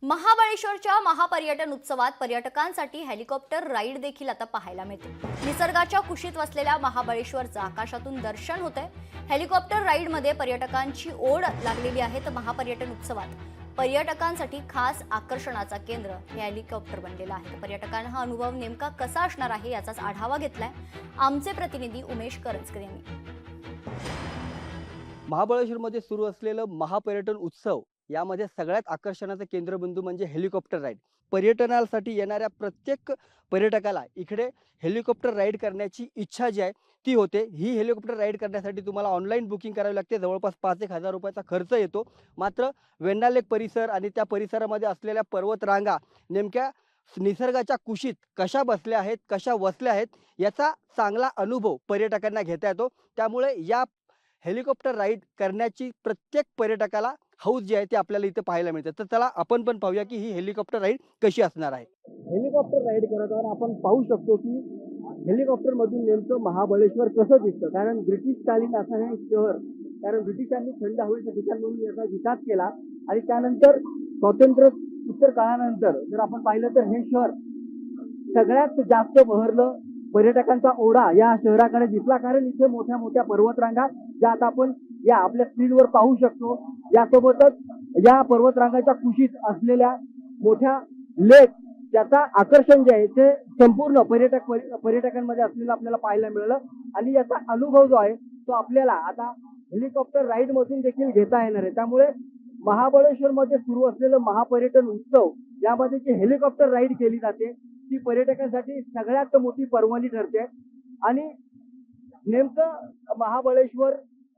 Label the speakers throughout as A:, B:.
A: महाबळेश्वरच्या महापर्यटन उत्सवात पर्यटकांसाठी हेलिकॉप्टर राईड देखील आता पाहायला मिळते। निसर्गाच्या कुशीत वसलेल्या महाबळेश्वरचं आकाशातून दर्शन होतंय। हेलिकॉप्टर राईडमध्ये पर्यटकांची ओढ लागलेली आहे। तर महापर्यटन उत्सवात पर्यटकांसाठी खास आकर्षणाचा केंद्र हे हेलिकॉप्टर बनलेलं आहे। पर्यटकांना हा अनुभव नेमका कसा असणार आहे याचाच आढावा घेतलाय आमचे प्रतिनिधी उमेश करंजकर यांनी।
B: महाबळेश्वरमध्ये सुरू असलेलं महापर्यटन उत्सव यामध्ये सगळ्यात आकर्षणाचा केंद्रबिंदू म्हणजे हेलिकॉप्टर राईड। पर्यटनासाठी येणाऱ्या प्रत्येक पर्यटकाला इकडे हेलिकॉप्टर राईड करण्याची इच्छा जी आहे ती होते। ही हेलिकॉप्टर राईड करण्यासाठी तुम्हाला ऑनलाईन बुकिंग करावी लागते। जवळपास 5-1 हजार रुपयाचा खर्च येतो। मात्र वेण्णा लेक परिसर आणि त्या परिसरामध्ये असलेल्या पर्वतरांगा नेमक्या निसर्गाच्या कुशीत कशा बसल्या आहेत, कशा वसल्या आहेत याचा चांगला अनुभव पर्यटकांना घेता येतो। त्यामुळे या हेलिकॉप्टर राईड करण्याची प्रत्येक पर्यटकाला हौस जी आहे ती आपल्याला इथे पाहायला मिळते। तर चला आपण पण पाहूया की ही हेलिकॉप्टर राईड कशी असणार आहे। हेलिकॉप्टर राईड करताना आपण पाहू शकतो की हेलिकॉप्टर मधून नेमकं महाबळेश्वर कसं दिसतं। कारण ब्रिटिशकालीन असं हे शहर, कारण ब्रिटिशांनी थंड हवेचं ठिकाण म्हणून याचा विकास केला आणि त्यानंतर स्वातंत्र्य उत्तर काळानंतर जर आपण पाहिलं तर हे शहर सगळ्यात जास्त बहरलं। पर्यटकांचा ओढा या शहराकडे दिसला, कारण इथे मोठ्या मोठ्या पर्वतरांगा ज्या आता आपण या आपल्या स्क्रीनवर पाहू शकतो। यासोबतच या पर्वतरांगाच्या कुशीत असलेल्या मोठ्या लेक त्याचा आकर्षण जे आहे ते संपूर्ण पर्यटकांमध्ये असलेलं आपल्याला पाहायला मिळालं आणि याचा अनुभव जो आहे तो आपल्याला आता हेलिकॉप्टर राईड मधून देखील घेता येणार आहे। त्यामुळे महाबळेश्वर मध्ये सुरू असलेलं महापर्यटन उत्सव यामध्ये जी हेलिकॉप्टर राईड केली जाते ती पर्यटकांसाठी सगळ्यात मोठी पर्वणी ठरते आणि नेमकं महाबळेश्वर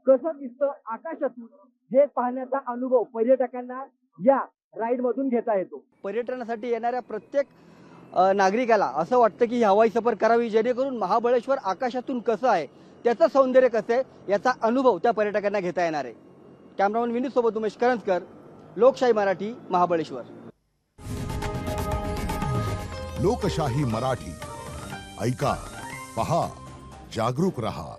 B: कसं दिसतं आकाशातून हे पाहण्याचा अनुभव पर्यटकांना या राईड मधून घेता येतो। पर्यटनासाठी येणाऱ्या प्रत्येक नागरिकाला असं वाटतं की हवाई सफर करावी, जेणेकरून महाबळेश्वर आकाशातून कसं आहे, त्याचं सौंदर्य कसं आहे याचा अनुभव त्या पर्यटकांना घेता येणार आहे। कॅमेरामन विनीत सोबत उमेश करंजकर, लोकशाही मराठी, महाबळेश्वर।
C: लोकशाही मराठी, ऐका, पहा, जागरूक रहा।